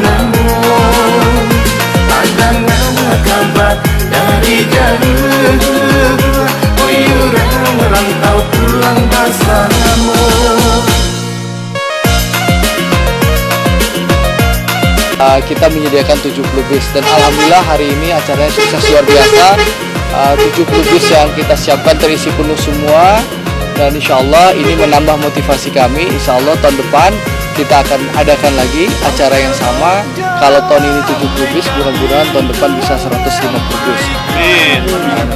perjuanganmu. Pandangan kabar dari jauh, uyuran merantau pulang bersamamu. Kita menyediakan 70 bis dan alhamdulillah hari ini acaranya sukses luar biasa. 70 bis yang kita siapkan terisi penuh semua, dan insya Allah ini menambah motivasi kami. Insya Allah tahun depan kita akan adakan lagi acara yang sama. Kalau tahun ini 70 bis, mudah-mudahan tahun depan bisa 150 bis. Amin.